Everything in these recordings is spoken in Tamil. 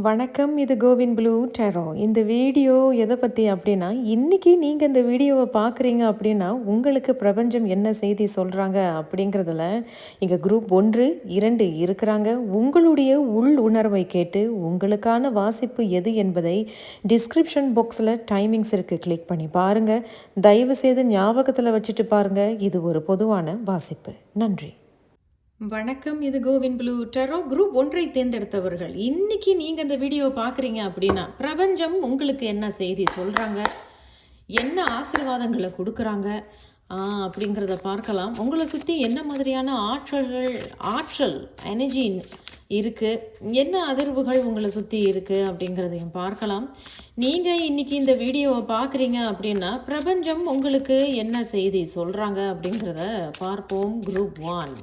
வணக்கம். இது கோவின் ப்ளூ டேரோ. இந்த வீடியோ எதை பற்றி அப்படின்னா, இன்றைக்கி நீங்கள் இந்த வீடியோவை பார்க்குறீங்க அப்படின்னா, உங்களுக்கு பிரபஞ்சம் என்ன செய்தி சொல்கிறாங்க அப்படிங்கிறதுல இங்கே குரூப் 1, 2 இருக்கிறாங்க. உங்களுடைய உள் உணர்வை கேட்டு உங்களுக்கான வாசிப்பு எது என்பதை டிஸ்கிரிப்ஷன் பாக்ஸில் டைமிங்ஸ் இருக்குது, கிளிக் பண்ணி பாருங்கள். தயவுசெய்து ஞாபகத்தில் வச்சுட்டு பாருங்கள். இது ஒரு பொதுவான வாசிப்பு. நன்றி. வணக்கம். இது கோவின் ப்ளூ டெரோ. குரூப் 1 தேர்ந்தெடுத்தவர்கள், இன்னைக்கு நீங்கள் இந்த வீடியோவை பார்க்குறீங்க அப்படின்னா, பிரபஞ்சம் உங்களுக்கு என்ன செய்தி சொல்கிறாங்க, என்ன ஆசீர்வாதங்களை கொடுக்குறாங்க அப்படிங்கிறத பார்க்கலாம். உங்களை சுற்றி என்ன மாதிரியான ஆற்றல் எனர்ஜி இருக்குது, என்ன அதிர்வுகள் உங்களை சுற்றி இருக்குது அப்படிங்கிறதையும் பார்க்கலாம். நீங்கள் இன்றைக்கி இந்த வீடியோவை பார்க்குறீங்க அப்படின்னா, பிரபஞ்சம் உங்களுக்கு என்ன செய்தி சொல்கிறாங்க அப்படிங்கிறத பார்ப்போம். குரூப் 1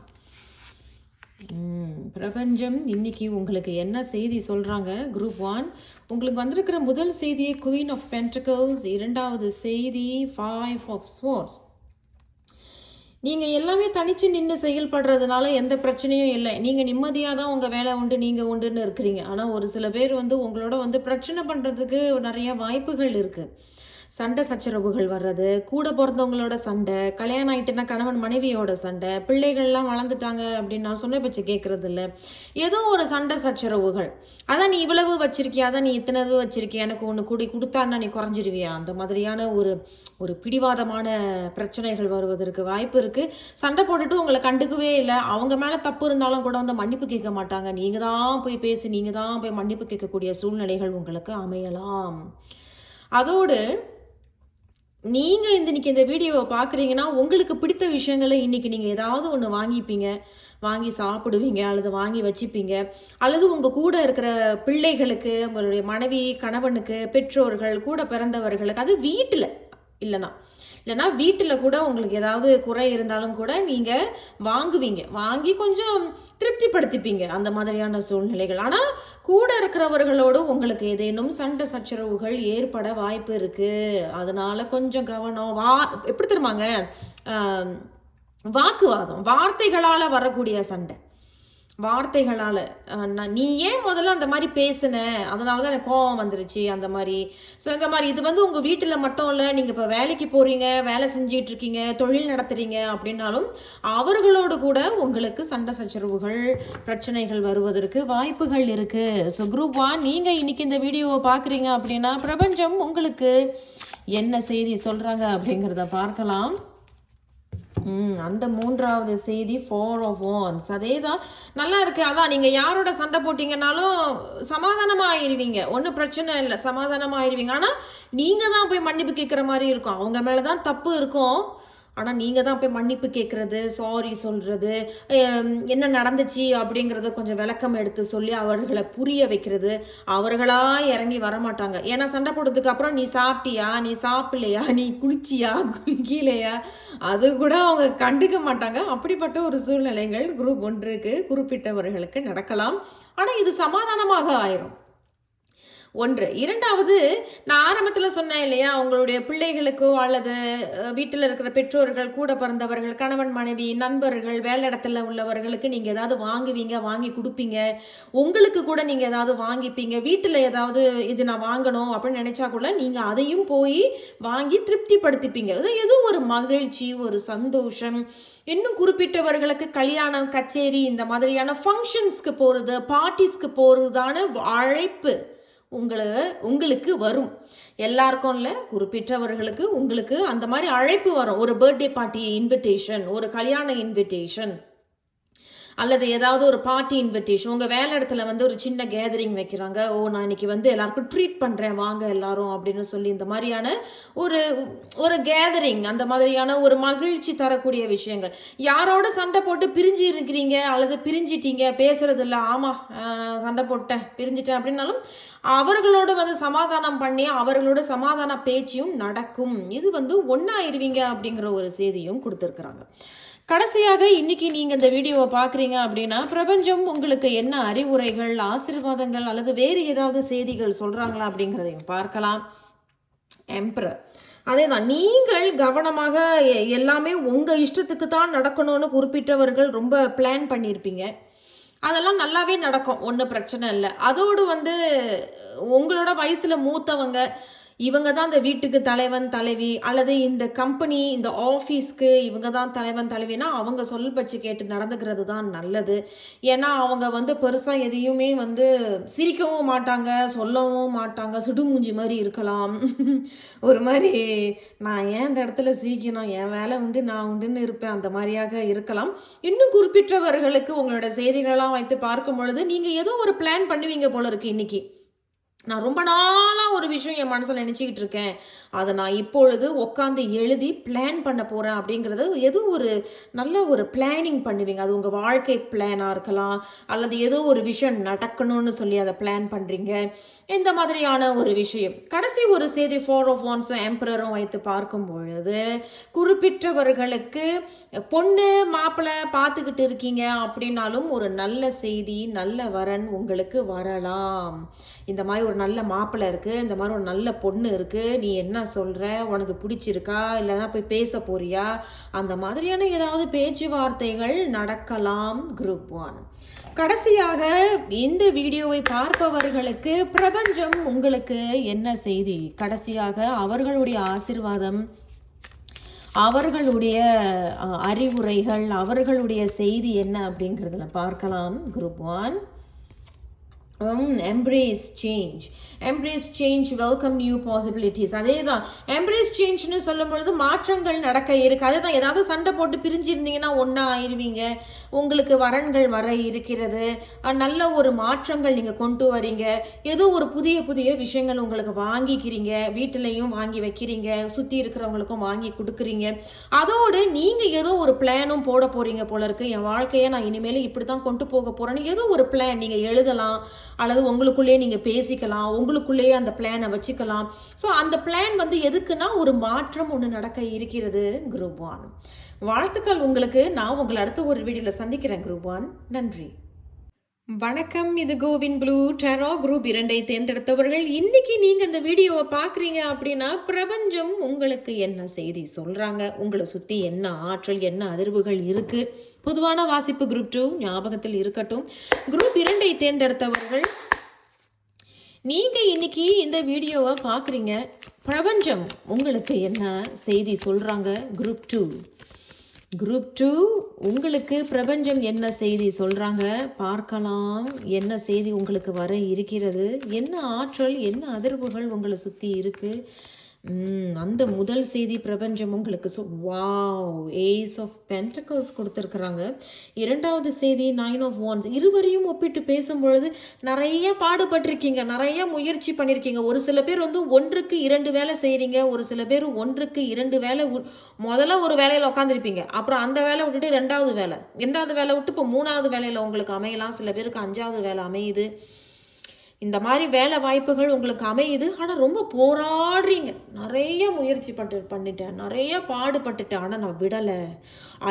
பிரபஞ்சம் இன்னைக்கு உங்களுக்கு என்ன செய்தி சொல்கிறாங்க. குரூப் 1 உங்களுக்கு வந்திருக்கிற முதல் செய்தியை குவீன் ஆஃப் பென்டக்கிள்ஸ், இரண்டாவது செய்தி 5 ஆஃப் ஸ்வோர்ட்ஸ். நீங்கள் எல்லாமே தனித்து நின்று செயல்படுறதுனால எந்த பிரச்சனையும் இல்லை. நீங்கள் நிம்மதியாக தான் உங்கள் வேலை உண்டு, நீங்கள் உண்டுன்னு இருக்கிறீங்க. ஆனால் ஒரு சில பேர் உங்களோட பிரச்சனை பண்ணுறதுக்கு நிறைய வாய்ப்புகள் இருக்குது. சண்டை சச்சரவுகள் வர்றது, கூட பிறந்தவங்களோட சண்டை, கல்யாணம் ஆகிட்டுனா கணவன் மனைவியோட சண்டை, பிள்ளைகள்லாம் வளர்ந்துட்டாங்க அப்படின்னு நான் சொன்ன பட்சம் கேட்குறது இல்லை, ஏதோ ஒரு சண்டை சச்சரவுகள். அதான் நீ இவ்வளவு வச்சிருக்கியா, அதான் நீ இத்தனது வச்சிருக்கியா, எனக்கு ஒன்று கொடுத்தான்னா நீ குறைஞ்சிருவியா, அந்த மாதிரியான ஒரு பிடிவாதமான பிரச்சனைகள் வருவதற்கு வாய்ப்பு இருக்குது. சண்டை போட்டுட்டு உங்களை கண்டுக்கவே இல்லை, அவங்க மேலே தப்பு இருந்தாலும் கூட மன்னிப்பு கேட்க மாட்டாங்க. நீங்கள் தான் போய் பேசி, நீங்கள் தான் போய் மன்னிப்பு கேட்கக்கூடிய சூழ்நிலைகள் உங்களுக்கு அமையலாம். அதோடு நீங்கள் இன்னைக்கு இந்த வீடியோவை பார்க்குறீங்கன்னா, உங்களுக்கு பிடித்த விஷயங்களை இன்றைக்கி நீங்கள் ஏதாவது ஒன்று வாங்கிப்பீங்க, வாங்கி சாப்பிடுவீங்க, அல்லது வாங்கி வச்சுப்பீங்க, அல்லது உங்கள் கூட இருக்கிற பிள்ளைகளுக்கு, உங்களுடைய மனைவி கணவனுக்கு, பெற்றோர்கள், கூட பிறந்தவர்களுக்கு, அது வீட்டில் இல்லைனா வீட்டில் கூட உங்களுக்கு ஏதாவது குறை இருந்தாலும் கூட நீங்கள் வாங்குவீங்க, வாங்கி கொஞ்சம் திருப்திப்படுத்திப்பீங்க, அந்த மாதிரியான சூழ்நிலைகள். ஆனால் கூட இருக்கிறவர்களோடு உங்களுக்கு ஏதேனும் சண்டை சச்சரவுகள் ஏற்பட வாய்ப்பு இருக்குது. அதனால் கொஞ்சம் கவனம். எப்படி தெரியுமாங்க, வாக்குவாதம், வார்த்தைகளால் வரக்கூடிய சண்டை, வார்த்தைகளால். நீ ஏன் முதல்ல அந்த மாதிரி பேசுன, அதனால தான் எனக்கு கோவம் வந்துருச்சு, அந்த மாதிரி. ஸோ இந்த மாதிரி இது உங்கள் வீட்டில் மட்டும் இல்லை, நீங்கள் இப்போ வேலைக்கு போகிறீங்க, வேலை செஞ்சிட்ருக்கீங்க, தொழில் நடத்துகிறீங்க அப்படின்னாலும் அவர்களோடு கூட உங்களுக்கு சண்டை சச்சரவுகள், பிரச்சனைகள் வருவதற்கு வாய்ப்புகள் இருக்குது. ஸோ குரூப் 1 நீங்கள் இன்றைக்கி இந்த வீடியோவை பார்க்குறீங்க அப்படின்னா, பிரபஞ்சம் உங்களுக்கு என்ன செய்தி சொல்கிறாங்க அப்படிங்கிறத பார்க்கலாம். அந்த மூன்றாவது செய்தி 4 ஆஃப் வாண்ட்ஸ். அதே தான், நல்லா இருக்குது. அதான் நீங்கள் யாரோட சண்டை போட்டிங்கனாலும் சமாதானமாக ஆயிடுவீங்க, ஒன்றும் பிரச்சனை இல்லை, சமாதானமாக ஆயிடுவீங்க. ஆனால் நீங்கள் தான் போய் மன்னிப்பு கேட்குற மாதிரி இருக்கும். அவங்க மேலே தான் தப்பு இருக்கும், ஆனால் நீங்கள் தான் போய் மன்னிப்பு கேட்குறது, சாரி சொல்கிறது, என்ன நடந்துச்சு அப்படிங்கிறத கொஞ்சம் விளக்கம் எடுத்து சொல்லி அவர்களை புரிய வைக்கிறது. அவர்களாக இறங்கி வரமாட்டாங்க. ஏன்னா சண்டை போட்டதுக்கு அப்புறம் நீ சாப்பிட்டியா, நீ சாப்பிடலையா, நீ குளிச்சியா, குளிக்கலையா, அது கூட அவங்க கண்டுக்க மாட்டாங்க. அப்படிப்பட்ட ஒரு சூழ்நிலைகள் குரூப் 1க்கு குறிப்பிட்டவர்களுக்கு நடக்கலாம். ஆனால் இது சமாதானமாக ஆயிரும். ஒன்று. இரண்டாவது, நான் ஆரம்பத்தில் சொன்னேன் இல்லையா, உங்களுடைய பிள்ளைகளுக்கோ அல்லது வீட்டில் இருக்கிற பெற்றோர்கள், கூட பிறந்தவர்கள், கணவன் மனைவி, நண்பர்கள், வேலை இடத்துல உள்ளவர்களுக்கு நீங்கள் ஏதாவது வாங்குவீங்க, வாங்கி கொடுப்பீங்க, உங்களுக்கு கூட நீங்கள் ஏதாவது வாங்கிப்பீங்க. வீட்டில் ஏதாவது இது நான் வாங்கணும் அப்படின்னு நினச்சா கூட நீங்கள் அதையும் போய் வாங்கி திருப்திப்படுத்திப்பீங்க. ஏதோ ஒரு மகிழ்ச்சி, ஒரு சந்தோஷம். இன்னும் குறிப்பிட்டவர்களுக்கு கல்யாணம், கச்சேரி, இந்த மாதிரியான ஃபங்க்ஷன்ஸ்க்கு போகிறது, பார்ட்டிஸ்க்கு போகிறதான அழைப்பு உங்களுக்கு வரும். எல்லாருக்கும் இல்லை, குறிப்பிட்டவர்களுக்கு உங்களுக்கு அந்த மாதிரி அழைப்பு வரும். ஒரு பர்த்டே பார்ட்டி இன்விடேஷன், ஒரு கல்யாண இன்விடேஷன், அல்லது ஏதாவது ஒரு பார்ட்டி இன்விடேஷன். உங்கள் வேலை இடத்துல ஒரு சின்ன கேதரிங் வைக்கிறாங்க, நான் இன்னைக்கு எல்லாருக்கும் ட்ரீட் பண்ணுறேன், வாங்க எல்லாரும் அப்படின்னு சொல்லி, இந்த மாதிரியான ஒரு கேதரிங், அந்த மாதிரியான ஒரு மகிழ்ச்சி தரக்கூடிய விஷயங்கள். யாரோட சண்டை போட்டு பிரிஞ்சு இருக்கிறீங்க அல்லது பிரிஞ்சிட்டீங்க, பேசுறது இல்லை, ஆமாம் சண்டை போட்டேன் பிரிஞ்சிட்டேன் அப்படின்னாலும் அவர்களோடு சமாதானம் பண்ணி அவர்களோட சமாதான பேச்சியும் நடக்கும். இது ஒன்றாயிருவீங்க அப்படிங்கிற ஒரு செய்தியும் கொடுத்துருக்குறாங்க. கடைசியாக இன்னைக்கு நீங்கள் இந்த வீடியோவை பார்க்குறீங்க அப்படின்னா, பிரபஞ்சம் உங்களுக்கு என்ன அறிவுரைகள், ஆசீர்வாதங்கள் அல்லது வேறு ஏதாவது செய்திகள் சொல்கிறாங்களா அப்படிங்கிறதையும் பார்க்கலாம். எம்பரர். அதே தான், நீங்கள் கவனமாக எல்லாமே உங்கள் இஷ்டத்துக்கு தான் நடக்கணும்னு குறிப்பிட்டவர்கள் ரொம்ப பிளான் பண்ணியிருப்பீங்க. அதெல்லாம் நல்லாவே நடக்கும். ஒண்ணும் பிரச்சனை இல்ல. அதோடு வந்து உங்களோட வயசுல மூத்தவங்க, இவங்க தான் இந்த வீட்டுக்கு தலைவன், தலைவி அல்லது இந்த கம்பெனி, இந்த ஆஃபீஸ்க்கு இவங்க தான் தலைவன், தலைவினா அவங்க சொல் பேச்சு கேட்டு நடந்துக்கிறது தான் நல்லது. ஏன்னா, அவங்க வந்து பெருசா எதையுமே வந்து சிரிக்கவும் மாட்டாங்க, சொல்லவும் மாட்டாங்க. சுடுமூஞ்சி மாரி இருக்கலாம். ஒரு மாரி நான் ஏன் இந்த இடத்துல சிரிக்கணும்? என் வேலை உண்டு, நான் உண்டுன்னு இருப்பேன். அந்த மாரியாக இருக்கலாம். இன்னும் குறிப்பிட்டவர்களுக்கு உங்களோட செய்திகளெல்லாம் வைத்து பார்க்கும் பொழுது, நீங்க ஏதோ ஒரு பிளான் பண்ணுவீங்க போல இருக்கு இன்னைக்கு. நான் ரொம்ப நாளா ஒரு விஷயம் என் மனசுல நினைச்சுக்கிட்டு இருக்கேன். அத நான் இப்பொழுது உட்காந்து எழுதி பிளான் பண்ண போறேன் அப்படிங்கிறது ஏதோ ஒரு நல்ல ஒரு பிளானிங் பண்ணுவீங்க. அது உங்க வாழ்க்கை பிளானா இருக்கலாம். அல்லது ஏதோ ஒரு விஷயம் நடக்கணும்னு சொல்லி அத பிளான் பண்றீங்க. இந்த மாதிரியான ஒரு விஷயம். கடைசி ஒரு செய்தி 4 ஆஃப் வாண்ட்ஸும் எம்பரரும் வைத்து பார்க்கும் பொழுது, குறிப்பிட்டவர்களுக்கு பொண்ணு, மாப்பிள்ளை பார்த்துக்கிட்டு இருக்கீங்க அப்படின்னாலும் ஒரு நல்ல செய்தி, நல்ல வரன் உங்களுக்கு வரலாம். இந்த மாதிரி ஒரு நல்ல மாப்பிள்ளை இருக்குது, இந்த மாதிரி ஒரு நல்ல பொண்ணு இருக்குது, நீ என்ன சொல்கிற, உனக்கு பிடிச்சிருக்கா, இல்லைனா போய் பேச போறியா, அந்த மாதிரியான ஏதாவது பேச்சுவார்த்தைகள் நடக்கலாம். குரூப் 1. கடைசியாக இந்த வீடியோவை பார்ப்பவர்களுக்கு பிரபஞ்சம் உங்களுக்கு என்ன செய்தி, கடைசியாக அவர்களுடைய ஆசீர்வாதம், அவர்களுடைய அறிவுரைகள், அவர்களுடைய செய்தி என்ன அப்படிங்கிறதுல பார்க்கலாம். Group 1. Embrace change. Embrace change, welcome new possibilities. அதே தான் embrace changeன்னு சொல்லும் பொழுது மாற்றங்கள் நடக்க இருக்கு. அதே தான் ஏதாவது சண்டை போட்டு பிரிஞ்சிருந்தீங்கன்னா ஒன்றா ஆயிடுவீங்க. உங்களுக்கு வரன்கள் வர இருக்கிறது. நல்ல ஒரு மாற்றங்கள் நீங்கள் கொண்டு வரீங்க. ஏதோ ஒரு புதிய புதிய விஷயங்கள் உங்களுக்கு வாங்கிக்கிறீங்க. வீட்டிலையும் வாங்கி வைக்கிறீங்க, சுற்றி இருக்கிறவங்களுக்கும் வாங்கி கொடுக்குறீங்க. அதோடு நீங்கள் ஏதோ ஒரு பிளானும் போட போகிறீங்க போல இருக்கு. என் வாழ்க்கையை நான் இனிமேல் இப்படி தான் கொண்டு போக போகிறேன்னு ஏதோ ஒரு பிளான் நீங்கள் எழுதலாம், அல்லது உங்களுக்குள்ளேயே நீங்கள் பேசிக்கலாம், உங்களுக்குள்ளேயே அந்த பிளானை வச்சுக்கலாம். ஸோ அந்த பிளான் வந்து எதுக்குன்னா ஒரு மாற்றம் ஒன்று நடக்க இருக்கிறது. குரூப் 1 வாழ்த்துக்கள் உங்களுக்கு. நான் உங்களை அடுத்த ஒரு வீடியோவில் சந்திக்கிறேன். குரூப் 1 நன்றி. வணக்கம், இது கோவின் ப்ளூ டெரோ. குரூப் 2 தேர்ந்தெடுத்தவர்கள், இன்னைக்கு நீங்க இந்த வீடியோவை பார்க்குறீங்க அப்படின்னா பிரபஞ்சம் உங்களுக்கு என்ன செய்தி சொல்றாங்க, உங்களை சுற்றி என்ன ஆற்றல், என்ன அதிர்வுகள் இருக்கு. பொதுவான வாசிப்பு குரூப் 2 ஞாபகத்தில் இருக்கட்டும். குரூப் 2 தேர்ந்தெடுத்தவர்கள், நீங்க இன்னைக்கு இந்த வீடியோவை பார்க்குறீங்க, பிரபஞ்சம் உங்களுக்கு என்ன செய்தி சொல்றாங்க. குரூப் 2 உங்களுக்கு பிரபஞ்சம் என்ன செய்தி சொல்றாங்க பார்க்கலாம். என்ன செய்தி உங்களுக்கு வர இருக்கிறது, என்ன ஆற்றல், என்ன அதிர்வுகள் உங்களை சுற்றி இருக்கு. அந்த முதல் செய்தி பிரபஞ்சம் உங்களுக்கு வாவ், ஏஸ் ஆஃப் பென்டக்கிள்ஸ் கொடுத்துருக்குறாங்க. இரண்டாவது செய்தி 9 ஆஃப் வாண்ட்ஸ். இருவரையும் ஒப்பிட்டு பேசும்பொழுது நிறைய பாடுபட்டிருக்கீங்க, நிறைய முயற்சி பண்ணியிருக்கீங்க. ஒரு சில பேர் வந்து 1க்கு 2 வேலை செய்கிறீங்க, ஒரு சில பேர் 1க்கு 2 வேலை. முதல்ல ஒரு வேலையில் உட்காந்துருப்பீங்க, அப்புறம் அந்த வேலை விட்டுட்டு ரெண்டாவது வேலை விட்டு இப்போ 3வது வேலையில் உங்களுக்கு அமையலாம். சில பேருக்கு 5வது வேலை அமையுது. இந்த மாதிரி வேலை வாய்ப்புகள் உங்களுக்கு அமையுது. ஆனால் ரொம்ப போராடுறீங்க. நிறைய முயற்சி பண்ணிட்டேன், நிறைய பாடுபட்டுட்டேன், ஆனால் நான் விடலை.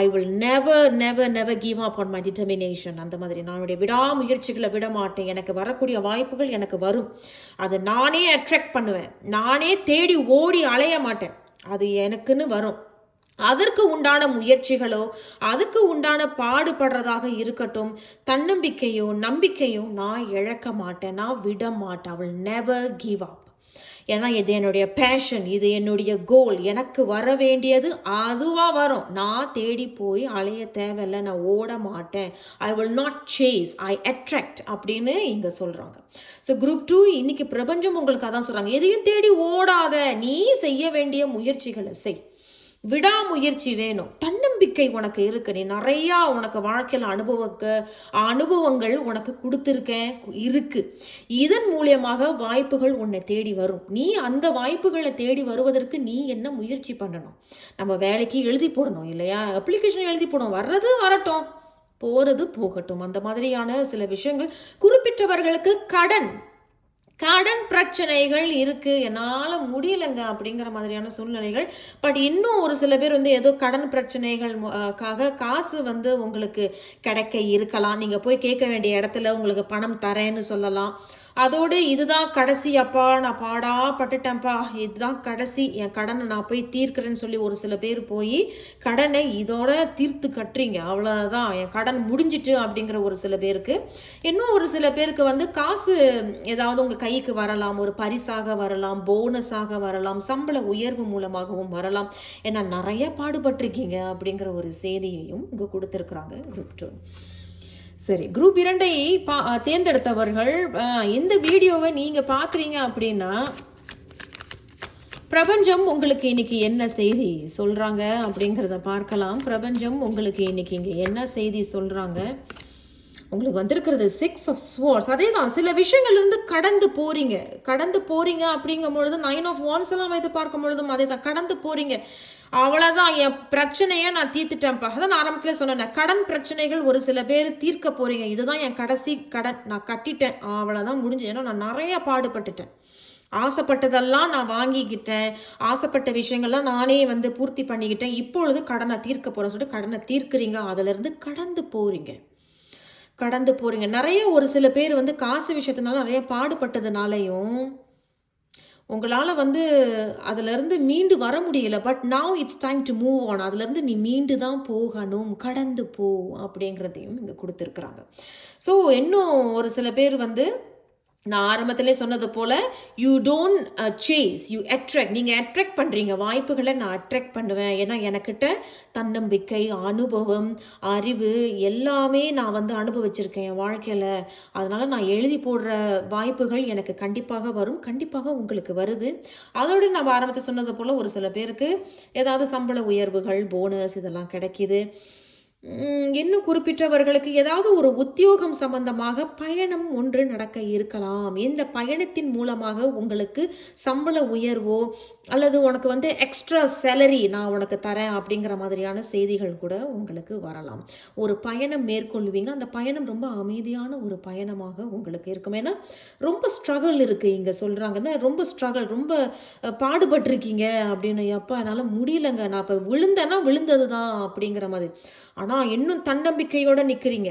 I will never give up on my determination. அந்த மாதிரி நான் விடாமுயற்சிகளை விட மாட்டேன். எனக்கு வரக்கூடிய வாய்ப்புகள் எனக்கு வரும். அதை நானே அட்ராக்ட் பண்ணுவேன். நானே தேடி ஓடி அலைய மாட்டேன். அது எனக்குன்னு வரும். அதற்கு உண்டான முயற்சிகளோ, அதுக்கு உண்டான பாடுபடுறதாக இருக்கட்டும், தன்னம்பிக்கையோ நம்பிக்கையோ நான் இழக்க மாட்டேன், நான் விட மாட்டேன். I will never give up. ஏன்னா இது என்னுடைய பேஷன், இது என்னுடைய கோல். எனக்கு வர வேண்டியது அதுவாக வரும். நான் தேடி போய் அலைய தேவையில்லை, நான் ஓட மாட்டேன். I will not chase, I attract அப்படின்னு இங்கே சொல்கிறாங்க. ஸோ குரூப் 2 இன்னைக்கு பிரபஞ்சம் உங்களுக்கு அதான் சொல்கிறாங்க. எதையும் தேடி ஓடாத, நீ செய்ய வேண்டிய முயற்சிகளை செய். விடாமுயற்சி வேணும், தன்னம்பிக்கை உனக்கு இருக்கு. நீ நிறையா உனக்கு வாழ்க்கையில் அனுபவங்கள் உனக்கு கொடுத்துருக்கேன் இருக்கு. இதன் மூலியமாக வாய்ப்புகள் உன்னை தேடி வரும். நீ அந்த வாய்ப்புகளை தேடி வருவதற்கு நீ என்ன முயற்சி பண்ணணும்? நம்ம வேலைக்கு எழுதி போடணும் இல்லையா, அப்ளிகேஷன் எழுதி போடணும். வர்றது வரட்டும், போகிறது போகட்டும். அந்த மாதிரியான சில விஷயங்கள். குறிப்பிட்டவர்களுக்கு கடன் பிரச்சனைகள் இருக்குது, என்னால் முடியலைங்க அப்படிங்கிற மாதிரியான சூழ்நிலைகள். பட் இன்னும் ஒரு சில பேர் வந்து ஏதோ கடன் பிரச்சனைகளுக்காக காசு வந்து உங்களுக்கு கிடைக்க இருக்கலாம். நீங்கள் போய் கேட்க வேண்டிய இடத்துல உங்களுக்கு பணம் தரேன்னு சொல்லலாம். அதோடு இதுதான் கடைசி அப்பா, நான் பாடா பட்டுட்டேன்ப்பா, இதுதான் கடைசி, என் கடனை நான் போய் தீர்க்கிறேன்னு சொல்லி ஒரு சில பேர் போய் கடனை இதோட தீர்த்து கட்டுறீங்க. அவ்வளோதான், என் கடன் முடிஞ்சிட்டு அப்படிங்கிற ஒரு சில பேருக்கு. இன்னும் ஒரு சில பேருக்கு வந்து காசு ஏதாவது உங்கள் கைக்கு வரலாம், ஒரு பரிசாக வரலாம், போனஸாக வரலாம், சம்பள உயர்வு மூலமாகவும் வரலாம். ஏன்னா நிறைய பாடுபட்டிருக்கீங்க அப்படிங்கிற ஒரு செய்தியையும் இங்கே கொடுத்துருக்குறாங்க குரூப் 2. சரி, குரூப் 2ஐ தேர்ந்தெடுத்தவர்கள் இந்த வீடியோவை நீங்கள் பார்க்குறீங்க அப்படின்னா பிரபஞ்சம் உங்களுக்கு இன்னைக்கு என்ன செய்தி சொல்கிறாங்க அப்படிங்கிறத பார்க்கலாம். பிரபஞ்சம் உங்களுக்கு இன்னைக்கு இங்கே என்ன செய்தி சொல்கிறாங்க? உங்களுக்கு வந்திருக்கிறது 6 of Swords. அதே தான், சில விஷயங்கள்லேருந்து கடந்து போகிறீங்க அப்படிங்கும் பொழுது 9 of Wands எல்லாம் வைத்து பார்க்கும் பொழுதும் அதே தான், கடந்து போகிறீங்க. அவ்வளோதான், என் பிரச்சனையை நான் தீர்த்துட்டேன்ப்பா. அதான் நான் ஆரம்பத்தில் சொன்னேன், கடன் பிரச்சனைகள் ஒரு சில பேர் தீர்க்க போகிறீங்க. இதுதான் என் கடைசி கடன், நான் கட்டிட்டேன், அவ்வளோதான் முடிஞ்சு. ஏன்னா நான் நிறையா பாடுபட்டுட்டேன், ஆசைப்பட்டதெல்லாம் நான் வாங்கிக்கிட்டேன், ஆசைப்பட்ட விஷயங்கள்லாம் நானே வந்து பூர்த்தி பண்ணிக்கிட்டேன், இப்பொழுது கடனை தீர்க்க போகிறேன்னு சொல்லிட்டு கடனை தீர்க்குறீங்க. அதிலிருந்து கடந்து போகிறீங்க. நிறைய ஒரு சில பேர் வந்து காசு விஷயத்தினால நிறைய பாடுபட்டதுனாலையும் உங்களால் வந்து அதிலிருந்து மீண்டு வர முடியல. But now it's time to move on. அதிலிருந்து நீ மீண்டு தான் போகணும், கடந்து போ அப்படிங்கிறதையும் இங்கே கொடுத்துருக்குறாங்க. ஸோ இன்னும் ஒரு சில பேர் வந்து நான் ஆரம்பத்திலே சொன்னது போல், you don't chase, you attract. நீங்கள் அட்ராக்ட் பண்ணுறீங்க வாய்ப்புகளை. நான் அட்ராக்ட் பண்ணுவேன், ஏன்னா எனக்கிட்ட தன்னம்பிக்கை, அனுபவம், அறிவு எல்லாமே நான் வந்து அனுபவிச்சிருக்கேன் என் வாழ்க்கையில். அதனால் நான் எழுதி போடுற வாய்ப்புகள் எனக்கு கண்டிப்பாக வரும், கண்டிப்பாக உங்களுக்கு வருது. அதோடு நான் ஆரம்பத்தில் சொன்னது போல் ஒரு சில பேருக்கு ஏதாவது சம்பள உயர்வுகள், போனஸ் இதெல்லாம் கிடைக்கிது. இன்னும் குறிப்பிட்டவர்களுக்கு ஏதாவது ஒரு உத்தியோகம் சம்பந்தமாக பயணம் ஒன்று நடக்க இருக்கலாம். இந்த பயணத்தின் மூலமாக உங்களுக்கு சம்பள உயர்வோ அல்லது உனக்கு வந்து எக்ஸ்ட்ரா சேலரி நான் உனக்கு தரேன் அப்படிங்கிற மாதிரியான செய்திகள் கூட உங்களுக்கு வரலாம். ஒரு பயணம் மேற்கொள்வீங்க, அந்த பயணம் ரொம்ப அமைதியான ஒரு பயணமாக உங்களுக்கு இருக்கும். ஏன்னா ரொம்ப ஸ்ட்ரகிள் இருக்குது இங்கே சொல்கிறாங்கன்னா, ரொம்ப ஸ்ட்ரகிள், ரொம்ப பாடுபட்டிருக்கீங்க அப்படின்னு. அப்பா என்னால் முடியலைங்க, நான் இப்போ விழுந்தேன்னா விழுந்தது தான் அப்படிங்கிற மாதிரி. ஆனால் இன்னும் தன்னம்பிக்கையோடு நிற்கிறீங்க.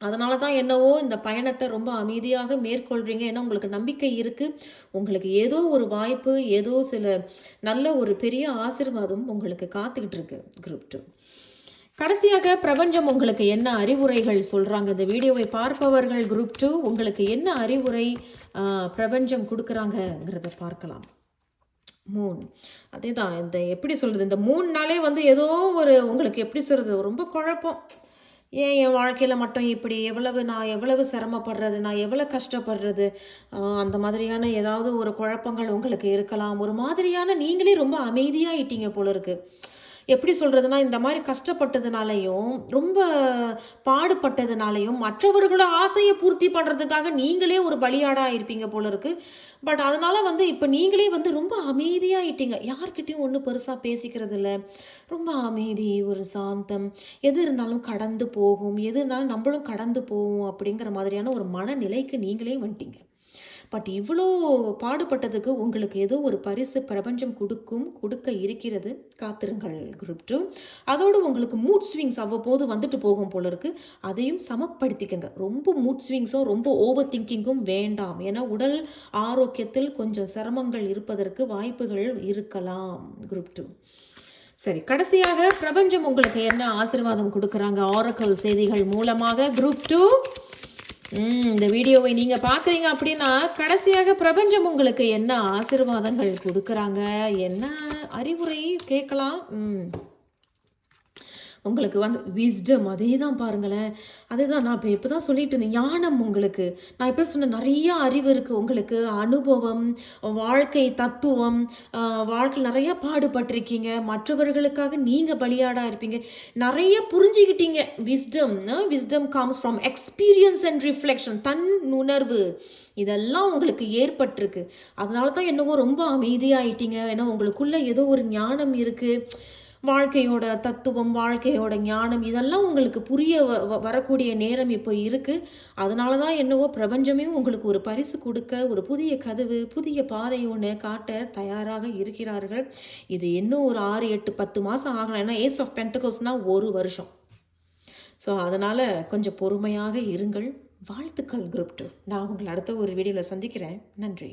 அதனால தான் என்னவோ இந்த பயணத்தை ரொம்ப அமைதியாக மேற்கொள்கிறீங்க. ஏன்னா உங்களுக்கு நம்பிக்கை இருக்குது, உங்களுக்கு ஏதோ ஒரு வாய்ப்பு, ஏதோ சில நல்ல ஒரு பெரிய ஆசீர்வாதம் உங்களுக்கு காத்துக்கிட்டு இருக்கு. குரூப் 2 கடைசியாக பிரபஞ்சம் உங்களுக்கு என்ன அறிவுரைகள் சொல்கிறாங்க? இந்த வீடியோவை பார்ப்பவர்கள் குரூப் 2 உங்களுக்கு என்ன அறிவுரை பிரபஞ்சம் கொடுக்குறாங்கங்கிறத பார்க்கலாம். மூன், அதே தான், இந்த எப்படி சொல்கிறது, இந்த 3 நாளே வந்து ஏதோ ஒரு உங்களுக்கு எப்படி சொல்கிறது, ரொம்ப குழப்பம். ஏன் என் வாழ்க்கையில் மட்டும் இப்படி, நான் எவ்வளவு சிரமப்படுறது, நான் எவ்வளோ கஷ்டப்படுறது, அந்த மாதிரியான ஏதாவது ஒரு குழப்பங்கள் உங்களுக்கு இருக்கலாம். ஒரு மாதிரியான நீங்களே ரொம்ப அமைதியாகிட்டீங்க போல இருக்குது. எப்படி சொல்கிறதுனா, இந்த மாதிரி கஷ்டப்பட்டதுனாலையும் ரொம்ப பாடுபட்டதுனாலையும் மற்றவர்களோட ஆசையை பூர்த்தி பண்ணுறதுக்காக நீங்களே ஒரு பலியாடாக இருப்பீங்க போல இருக்குது. பட் அதனால் வந்து இப்போ நீங்களே வந்து ரொம்ப அமைதியாகிட்டீங்க, யார்கிட்டையும் ஒன்றும் பெருசாக பேசிக்கிறது இல்லை, ரொம்ப அமைதி, ஒரு சாந்தம், எது இருந்தாலும் கடந்து போகும், எது இருந்தாலும் நம்மளும் கடந்து போவோம் அப்படிங்கிற மாதிரியான ஒரு மனநிலைக்கு நீங்களே வந்துட்டீங்க. பட் இவ்வளோ பாடுபட்டதுக்கு உங்களுக்கு ஏதோ ஒரு பரிசு பிரபஞ்சம் கொடுக்க இருக்கிறது, காத்திருங்கள் குரூப் 2. அதோடு உங்களுக்கு மூட் ஸ்விங்ஸ் அவ்வப்போது வந்துட்டு போகும் போல இருக்குது, அதையும் சமப்படுத்திக்கங்க. ரொம்ப மூட் ஸ்விங்ஸும் ரொம்ப ஓவர் திங்கிங்கும் வேண்டாம். ஏன்னா உடல் ஆரோக்கியத்தில் கொஞ்சம் சிரமங்கள் இருப்பதற்கு வாய்ப்புகள் இருக்கலாம் குரூப் 2. சரி, கடைசியாக பிரபஞ்சம் உங்களுக்கு என்ன ஆசீர்வாதம் கொடுக்குறாங்க ஆரக்கல் செய்திகள் மூலமாக குரூப் 2? இந்த வீடியோவை நீங்கள் பார்க்குறீங்க அப்படின்னா கடைசியாக பிரபஞ்சம் உங்களுக்கு என்ன ஆசீர்வாதங்கள் கொடுக்குறாங்க, என்ன அறிவுரை கேட்கலாம்? உங்களுக்கு வந்து விஸ்டம், அதே தான் பாருங்களேன், அதே தான் நான் இப்போ தான் சொல்லிட்டு இருந்தேன். ஞானம் உங்களுக்கு, நான் இப்போ சொன்ன நிறைய அறிவு இருக்குது உங்களுக்கு, அனுபவம், வாழ்க்கை தத்துவம், வாழ்க்கையில் நிறையா பாடுபட்டிருக்கீங்க, மற்றவர்களுக்காக நீங்கள் பலியாடாக இருப்பீங்க, நிறைய புரிஞ்சுக்கிட்டீங்க. Wisdom comes from experience and reflection, தன் உணர்வு, இதெல்லாம் உங்களுக்கு ஏற்பட்டிருக்கு. அதனால தான் என்னவோ ரொம்ப அமைதியாகிட்டீங்க. ஏன்னா உங்களுக்குள்ளே ஏதோ ஒரு ஞானம் இருக்குது, வாழ்க்கையோட தத்துவம், வாழ்க்கையோட ஞானம், இதெல்லாம் உங்களுக்கு புரிய வரக்கூடிய நேரம் இப்போ இருக்குது. அதனால தான் என்னவோ பிரபஞ்சமே உங்களுக்கு ஒரு பரிசு கொடுக்க, ஒரு புதிய கதவு, புதிய பாதை ஒன்று காட்ட தயாராக இருக்கிறார்கள். இது இன்னும் ஒரு 6, 8, 10 மாதம் ஆகலாம். ஏன்னா ஏஸ் ஆஃப் பென்டகல்ஸ்னால் 1 வருஷம். ஸோ அதனால் கொஞ்சம் பொறுமையாக இருங்கள், வாழ்த்துக்கள் குரூப் 2. நான் உங்களை அடுத்த ஒரு வீடியோவில் சந்திக்கிறேன். நன்றி.